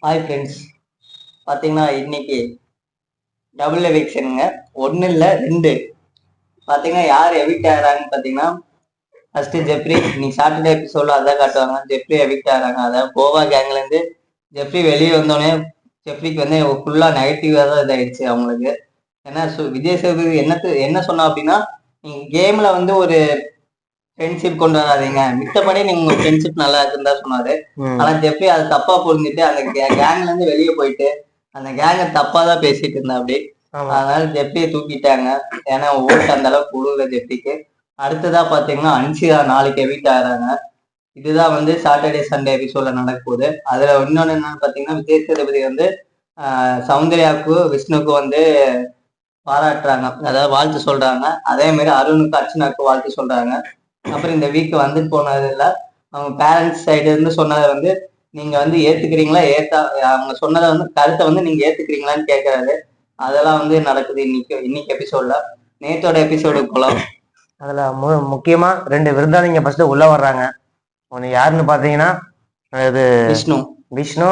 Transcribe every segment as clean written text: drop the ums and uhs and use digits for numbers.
Hi friends. பார்த்தீங்கன்னா இன்னைக்கு double எவிக்ஷனுங்க. ஒன்று இல்லை ரெண்டு. பார்த்தீங்கன்னா யார் எவிக்ட் ஆகிறாங்கன்னு பார்த்தீங்கன்னா ஃபர்ஸ்ட் ஜெப்ரி. இன்னைக்கு சாட்டர்டே எபிசோட்ல அதான் காட்டுவாங்க. ஜெப்ரி எவிக்ட் ஆகிறாங்க. அதாவது கோவா கேங்லேருந்து ஜெப்ரி வெளியே வந்தோடனே ஜெப்ரிக்கு வந்து ஃபுல்லாக நெகட்டிவாக தான் இதாயிடுச்சு அவங்களுக்கு. ஏன்னா விஜய் சேதுபதி என்ன சொன்னா அப்படின்னா, நீங்கள் கேமில் வந்து ஒரு ஃப்ரெண்ட்ஷிப் கொண்டு வராதீங்க, மித்தபடி நீங்க உங்க ஃப்ரெண்ட்ஷிப் நல்லா இருக்குன்னு தான் சொன்னாரு. ஆனா ஜெப்ரி அதை தப்பா புரிஞ்சுட்டு அந்த கேங்ல இருந்து வெளியே போயிட்டு அந்த கேங்கை தப்பா தான் பேசிட்டு இருந்தா அப்படி. அதனால ஜெப்ரியை தூக்கிட்டாங்க. ஏன்னா ஓட்டு அந்த அளவுக்கு கொடுக்கல ஜெப்ரிக்கு. அடுத்ததா பாத்தீங்கன்னா அன்சிதா நாளைக்கு எவிக்ட் ஆகிறாங்க. இதுதான் வந்து சாட்டர்டே சண்டே எபிசோட்ல நடக்க போகுது. அதுல இன்னொன்னு என்னன்னு பாத்தீங்கன்னா, விஜய் சேதுபதி வந்து சௌந்தர்யாவுக்கும் விஷ்ணுக்கும் வந்து பாராட்டுறாங்க, அதாவது வாழ்த்து சொல்றாங்க. அதே மாதிரி அருணுக்கு அர்ச்சனாவுக்கு வாழ்த்து சொல்றாங்க. அப்புறம் இந்த வீக் வந்துட்டு போனது இல்லை, அவங்க பேரண்ட்ஸ் சைடு இருந்து சொன்னதை வந்து நீங்க வந்து ஏத்துக்கிறீங்களா, அவங்க சொன்னதை வந்து கருத்தை வந்து நீங்க ஏத்துக்கிறீங்களான்னு கேட்கறாரு. அதெல்லாம் வந்து நடக்குது இன்னைக்கு எபிசோட்ல. நேத்தோட எபிசோடுக்கு போலாம். அதுல முக்கியமா ரெண்டு விருந்தாளிங்க ஃபர்ஸ்ட் உள்ள வர்றாங்க. ஒண்ணு யாருன்னு பாத்தீங்கன்னா இது விஷ்ணு. விஷ்ணு,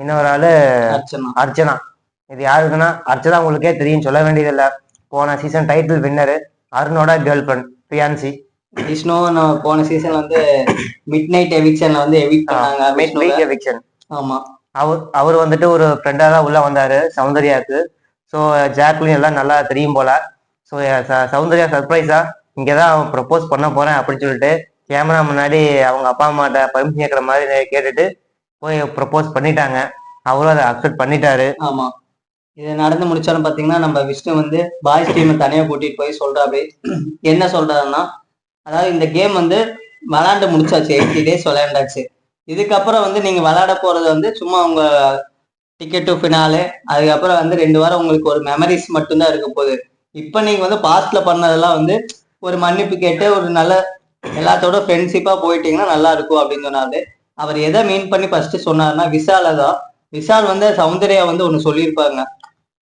இன்னொரு ஆளு அர்ச்சனா. அர்ச்சனா. இது யாருக்குன்னா அர்ச்சனா உங்களுக்கே தெரியும், சொல்ல வேண்டியதில்ல. போன சீசன் டைட்டில் வின்னரு, அருணோட கேர்ள் ஃப்ரெண்ட் பியான்சி. விஷ்ணு போன சீசன்ல வந்து மிட் நைட் எவிக்ஷன்ல வந்து எவிக்ட் பண்ணாங்க. Midnight eviction. ஆமா. அவர் வந்துட்டு ஒரு ஃப்ரெண்டா தான் உள்ள வந்தாரு சௌந்தர்யாவுக்கு. ஸோ ஜாக்லின் எல்லாம் நல்லா தெரியும் போல. ஸோ சௌந்தர்யா சர்ப்ரைஸா இங்கதான் அவன் ப்ரப்போஸ் பண்ண போறேன் அப்படின்னு சொல்லிட்டு கேமரா முன்னாடி அவங்க அப்பா அம்மாட்ட பர்மிஷன் கேட்கற மாதிரி கேட்டுட்டு போய் ப்ரப்போஸ் பண்ணிட்டாங்க. அவரும் அதை அக்செப்ட் பண்ணிட்டாரு. ஆமா. இது நடந்து முடிச்சாலும் பாத்தீங்கன்னா நம்ம விஷ்ணு வந்து பாய்ஸ் டீம் தனியா கூட்டிட்டு போய் சொல்றாரு. என்ன சொல்றாருன்னா, அதாவது இந்த கேம் வந்து விளையாண்டு முடிச்சாச்சு, 80 days விளையாண்டாச்சு. இதுக்கப்புறம் வந்து நீங்க விளையாட போறது வந்து சும்மா உங்க டிக்கெட் டு ஃபினாலே, அதுக்கப்புறம் வந்து 2 வாரம் உங்களுக்கு ஒரு மெமரிஸ் மட்டும்தான் இருக்க போகுது. இப்ப நீங்க வந்து பாஸ்ட்ல பண்ணதெல்லாம் வந்து ஒரு மன்னிப்பு கேட்டு ஒரு நல்ல எல்லாத்தோட ஃப்ரெண்ட்ஷிப்பா போயிட்டீங்கன்னா நல்லா இருக்கும் அப்படின்னு சொன்னாரு. அவர் எதை மீன் பண்ணி ஃபர்ஸ்ட் சொன்னாருன்னா விஷால தான். விஷால் வந்து சௌந்தர்யா வந்து ஒண்ணு சொல்லியிருப்பாங்க,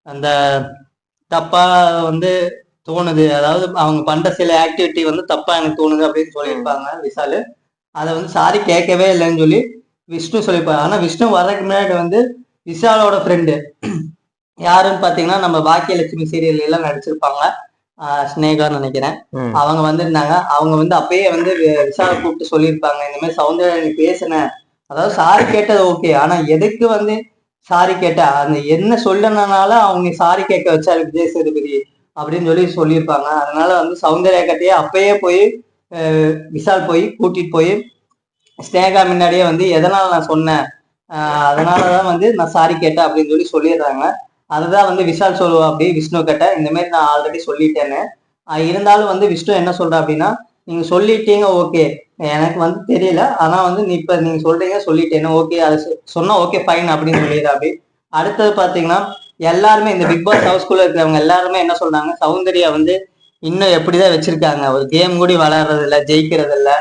அந்த தப்பா வந்து தோணுது, அதாவது அவங்க பண்ற சில ஆக்டிவிட்டி வந்து தப்பா எனக்கு தோணுது அப்படின்னு சொல்லியிருப்பாங்க விஷாலு. அதை வந்து சாரி கேட்கவே இல்லைன்னு சொல்லி விஷ்ணு சொல்லியிருப்பாங்க. ஆனா விஷ்ணு வர்றதுக்கு முன்னாடி வந்து விஷாலோட ஃப்ரெண்டு யாருன்னு பாத்தீங்கன்னா நம்ம பாக்கியலட்சுமி சீரியல் எல்லாம் நடிச்சிருப்பாங்க, ஸ்னேகான்னு நினைக்கிறேன். அவங்க வந்திருந்தாங்க. அவங்க வந்து அப்பயே வந்து விஷாலை கூப்பிட்டு சொல்லியிருப்பாங்க, இந்த மாதிரி சௌந்தர்யா நீ பேசுன, அதாவது சாரி கேட்டது ஓகே, ஆனா எதுக்கு வந்து சாரி கேட்ட, அந்த என்ன சொல்லனால அவங்க சாரி கேட்க வச்சாரு விஜய் சேதுபதி அப்படின்னு சொல்லி சொல்லியிருப்பாங்க. அதனால வந்து சௌந்தர்யா கட்டையே அப்பயே போய் விஷால் போய் கூட்டிட்டு போய் ஸ்னேகா முன்னாடியே வந்து எதனால நான் சொன்னேன், அதனாலதான் வந்து நான் சாரி கேட்டேன் அப்படின்னு சொல்லி சொல்லிடுறாங்க. அதுதான் வந்து விஷால் சொல்லுவா அப்படி விஷ்ணு கிட்ட, இந்த மாதிரி நான் ஆல்ரெடி சொல்லிட்டேன்னு. இருந்தாலும் வந்து விஷ்ணு என்ன சொல்ற அப்படின்னா, நீங்க சொல்லிட்டீங்க ஓகே, எனக்கு வந்து தெரியல, ஆனா வந்து இப்ப நீங்க சொல்றீங்க சொல்லிட்டேன்னு ஓகே, அது சொன்னா ஓகே ஃபைன் அப்படின்னு சொல்லிடுற அப்படி. அடுத்தது பாத்தீங்கன்னா எல்லாருமே இந்த பிக் பாஸ் ஹவுஸ்குள்ள இருக்கிறவங்க எல்லாருமே என்ன சொல்றாங்க, சௌந்தர்யா வந்து இன்னும் எப்படிதான் வச்சிருக்காங்க, ஒரு கேம் கூட விளையாடுறது இல்ல, ஜெயிக்கிறது இல்ல,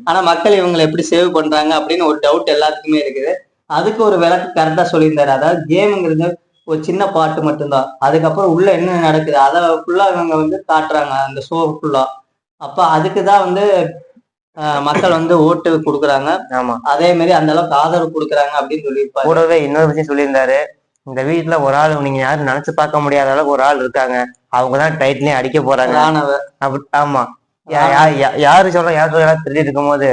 ஆனா மக்கள் இவங்களை எப்படி சேவ் பண்றாங்க அப்படின்னு ஒரு டவுட் எல்லாத்துக்குமே இருக்குது. அதுக்கு ஒரு விளக்கு கரெக்டா சொல்லியிருந்தாரு. அதாவது கேமுங்கிறது ஒரு சின்ன பாட்டு மட்டும்தான், அதுக்கப்புறம் உள்ள என்ன நடக்குது அதை ஃபுல்லா இவங்க வந்து காட்டுறாங்க அந்த ஷோ ஃபுல்லா. அப்ப அதுக்குதான் வந்து மக்கள் வந்து ஓட்டு கொடுக்குறாங்க. ஆமா, அதே மாதிரி அந்த அளவுக்கு ஆதரவு கொடுக்குறாங்க அப்படின்னு சொல்லியிருப்பாரு. கூடவே இன்னொரு விஷயம் சொல்லியிருந்தாரு, இந்த வீட்டுல ஒரு ஆள் நீங்க யாரும் நினைச்சு பார்க்க முடியாத அளவுக்கு ஒரு ஆள் இருக்காங்க, அவங்கதான் டைட்டிலையும் அடிக்க போறாங்க. ஆமா, யாரு சொல்ற யாரு தெரிஞ்சு இருக்கும் போது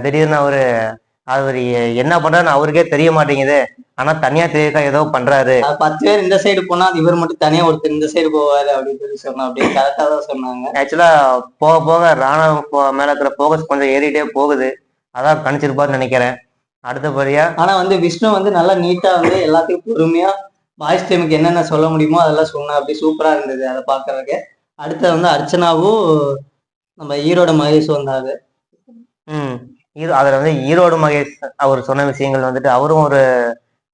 திடீர்னு அவரு என்ன பண்றாருன்னு அவருக்கே தெரிய மாட்டேங்குது. ஆனா தனியா தெரியக்கா ஏதோ பண்றாரு. 10 பேர் இந்த சைடு போனா இவர் மட்டும் தனியா ஒருத்தர் இந்த சைடு போவாரு அப்படின்னு சொல்லி சொன்னா அப்படியே கரெக்டா தான் சொன்னாங்க. ஆக்சுவலா போக போக ராணுவ மேல இருக்கிற போக்கஸ் கொஞ்சம் ஏறிட்டே போகுது. அதான் கணிச்சிருப்பாருன்னு நினைக்கிறேன். அடுத்தபடியா ஆனா வந்து விஷ்ணு வந்து நல்லா நீட்டா வந்து எல்லாத்தையும் பொறுமையா வாய்ஸ் டைமுக்கு என்னென்ன சொல்ல முடியுமோ அதெல்லாம் சொன்னா அப்படி சூப்பரா இருந்தது அதை பாக்குறதுக்கு. அடுத்தது வந்து அர்ச்சனாவும் நம்ம ஈரோட மகேஷ் வந்தாரு. அதுல வந்து ஈரோடு மகேஷ் அவர் சொன்ன விஷயங்கள் வந்துட்டு அவரும் ஒரு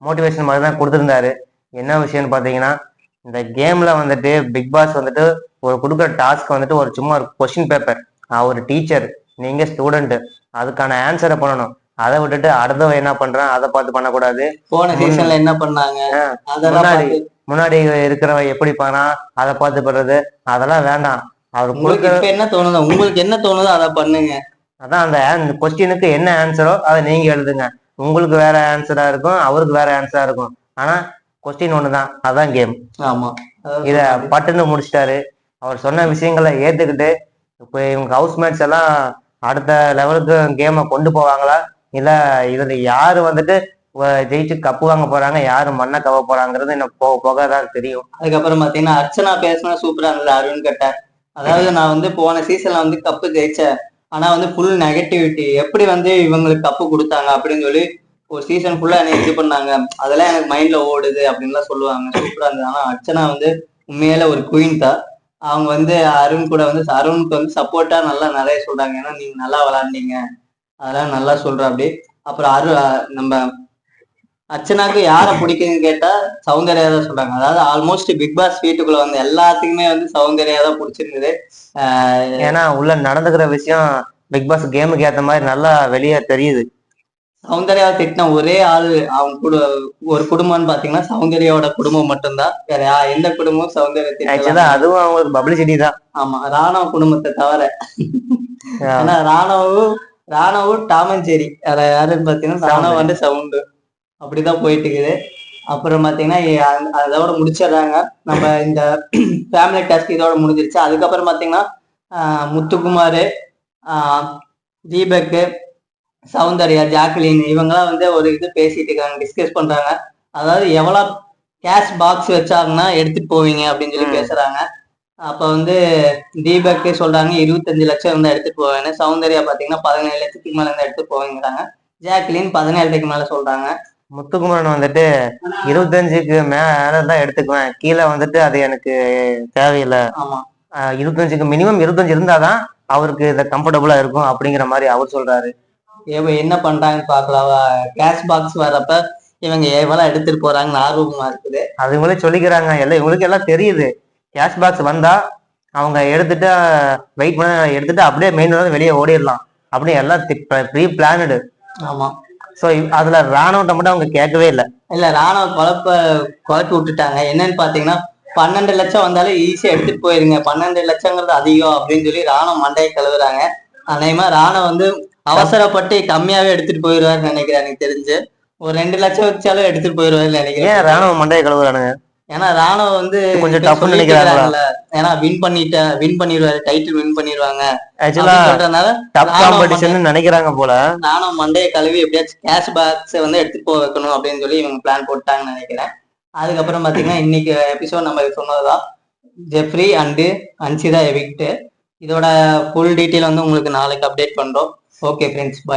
மோட்டிவேஷன் மாதிரி தான் கொடுத்துருந்தாரு. என்ன விஷயம்னு பாத்தீங்கன்னா, இந்த கேம்ல வந்துட்டு பிக் பாஸ் வந்துட்டு ஒரு கொடுக்குற டாஸ்க் வந்துட்டு ஒரு சும்மா ஒரு கொஸ்டின் பேப்பர், ஒரு டீச்சர், நீங்க ஸ்டூடெண்ட், அதுக்கான ஆன்சரை பண்ணணும். அதை விட்டுட்டு அடுத்தவன் என்ன பண்றான் அதை பார்த்து பண்ணக்கூடாது. போன சீசன்ல என்ன பண்ணாங்க, முன்னாடி இருக்கிறவன் எப்படி பண்ணா அதை பார்த்து பண்றது, அதெல்லாம் வேண்டாம். அவர் உங்களுக்கு என்ன தோணுதோ, உங்களுக்கு என்ன தோணுதோ அதை பண்ணுங்க. அதான் அந்த கொஸ்டினுக்கு என்ன ஆன்சரோ அதை நீங்க எழுதுங்க. உங்களுக்கு வேற ஆன்சரா இருக்கும், அவருக்கு வேற ஆன்சரா இருக்கும். ஆனா கொஸ்டின் ஒண்ணுதான், அதான் கேம். ஆமா. இத பட்டுன்னு முடிச்சிட்டாரு. அவர் சொன்ன விஷயங்களை ஏத்துக்கிட்டு இப்ப இவங்க ஹவுஸ்மேட்ஸ் எல்லாம் அடுத்த லெவலுக்கு கேமை கொண்டு போவாங்களா, இல்ல இதுல யாரு வந்துட்டு ஜெயிச்சு கப்பு வாங்க போறாங்க, யாரு மண்ணை கவ போறாங்கிறது இன்னும் போக போக தான் தெரியும். அதுக்கப்புறம் பாத்தீங்கன்னா அர்ச்சனா பேசினா சூப்பரா இருந்தது அருண் கிட்ட. அதாவது நான் வந்து போன சீசன்ல வந்து கப்பு ஜெயிச்சேன், ஆனா வந்து ஃபுல் நெகட்டிவிட்டி, எப்படி வந்து இவங்களுக்கு கப்பு கொடுத்தாங்க அப்படின்னு சொல்லி ஒரு சீசன் ஃபுல்லா என்ன இது பண்ணாங்க, அதெல்லாம் எனக்கு மைண்ட்ல ஓடுது அப்படின்லாம் சொல்லுவாங்க. சூப்பரா இருந்தது. ஆனா அர்ச்சனா வந்து உண்மையில ஒரு குயின் தான். அவங்க வந்து அருண் கூட வந்து அருணுக்கு வந்து சப்போர்ட்டா நல்லா நிறைய சொல்றாங்க. ஏன்னா நீங்க நல்லா விளாண்டீங்க, அதெல்லாம் நல்லா சொல்ற அப்படி. அப்புறம் நம்ம அர்ச்சனாக்கு யாரை பிடிக்குதுன்னு கேட்டா சௌந்தர்யா தான் சொல்றாங்க. அதாவது ஆல்மோஸ்ட் பிக் பாஸ் வீட்டுக்குள்ள வந்து எல்லாத்துக்குமே வந்து சௌந்தர்யா தான் பிடிச்சிருந்தது. ஏன்னா உள்ள நடந்துக்கிற விஷயம் பிக் பாஸ் கேமுக்கு ஏத்த மாதிரி நல்லா வெளியே தெரியுது. சௌந்தர்யாவை திட்டின ஒரே ஆள் அவங்க ஒரு குடும்பம்னு பாத்தீங்கன்னா சௌந்தர்யாவோட குடும்பம் மட்டும்தான். வேற எந்த குடும்பமும் சௌந்தர்யா அதுவும் அவங்களுக்கு பப்ளிசிட்டி தான். ஆமா, ராணவ குடும்பத்தை தவிர. ஏன்னா ராணவும் டாமஞ்சேரி யாருன்னு பாத்தீங்கன்னா ராணவ வந்து சவுண்டு அப்படிதான் போயிட்டு இருக்குது. அப்புறம் பாத்தீங்கன்னா அதோட முடிச்சிடுறாங்க. நம்ம இந்த ஃபேமிலி டாஸ்க் இதோட முடிஞ்சிருச்சு. அதுக்கப்புறம் பாத்தீங்கன்னா முத்துக்குமார், தீபக், சௌந்தர்யா, ஜாக்லின் இவங்கெல்லாம் வந்து ஒரு இது பேசிட்டு இருக்காங்க, டிஸ்கஸ் பண்றாங்க. அதாவது எவ்வளவு கேஷ் பாக்ஸ் வச்சாங்கன்னா எடுத்துட்டு போவீங்க அப்படின்னு சொல்லி பேசுறாங்க. அப்ப வந்து தீபக் சொல்றாங்க 25 லட்சம் இருந்தா எடுத்துட்டு போவேன்னு. சௌந்தர்யா பாத்தீங்கன்னா 17 லட்சத்துக்கு மேல இருந்தா எடுத்துட்டு போவீங்கிறாங்க. ஜாக்லின் 17க்கு மேல சொல்றாங்க. முத்துக்குமரன் வந்துட்டு 25க்கு மேலதான் எடுத்துக்குவேன், கீழே வந்துட்டு அது எனக்கு தேவையில்லை. ஆமா, 25க்கு மினிமம் 25 இருந்தாதான் அவருக்கு இதை கம்ஃபர்டபுளா இருக்கும் அப்படிங்கிற மாதிரி அவர் சொல்றாரு. என்ன பண்றாங்கன்னு பாக்கலாம். கேஷ் பாக்ஸ் வர்றப்ப இவங்க எவ்வளவு எடுத்துட்டு போறாங்கன்னு ஆர்வமா இருக்குது. அது இவங்களே சொல்லிக்கிறாங்க, எல்லாம் இவங்களுக்கு எல்லாம் தெரியுது. கேஷ் பாக்ஸ் வந்தா அவங்க எடுத்துட்டு வெயிட் பண்ண எடுத்துட்டு அப்படியே மெயின் வெளியே ஓடிடலாம் அப்படின்னு எல்லாம் ப்ரீ பிளானடு. ஆமா. சோ அதுல ராணுவத்தை மட்டும் அவங்க கேட்கவே இல்லை. இல்ல, ராணுவ குழப்பி விட்டுட்டாங்க. என்னன்னு பாத்தீங்கன்னா 12 லட்சம் வந்தாலும் ஈஸியா எடுத்துட்டு போயிருங்க, 12 லட்சங்கிறது அதிகம் அப்படின்னு சொல்லி ராணுவ மண்டையை கழுவுறாங்க. அதேமா ராணுவ வந்து அவசரப்பட்டு கம்மியாவே எடுத்துட்டு போயிடுவாருன்னு நினைக்கிறேன். எனக்கு தெரிஞ்சு ஒரு 2 லட்சம் வச்சாலும் எடுத்துட்டு போயிடுவாருன்னு நினைக்கிறேன். ஏன் ராணுவ மண்டையை கழுவுறானுங்க? ஏன்னா ராணுவ வந்து கொஞ்சம் டஃப் நினைக்கிறாங்கல்ல. ஏன்னா வின் பண்ணிடுவாரு, டைட்டில் வின் பண்ணிடுவாங்க நினைக்கிறாங்க போல. நானும் மண்டையை கழுவி எப்படியாச்சும் கேஷ் பாக்ஸ் வந்து எடுத்துட்டு போக வைக்கணும் அப்படின்னு சொல்லி இவங்க பிளான் போட்டாங்கன்னு நினைக்கிறேன். அதுக்கப்புறம் பாத்தீங்கன்னா இன்னைக்கு எபிசோட் நம்ம சொன்னதுதான் ஜெஃப்ரி அண்டு அன்சிதா எவிக்ட். இதோட ஃபுல் டீட்டெயில் வந்து உங்களுக்கு நாளைக்கு அப்டேட் பண்றோம். ஓகே ஃப்ரெண்ட்ஸ், பாய்.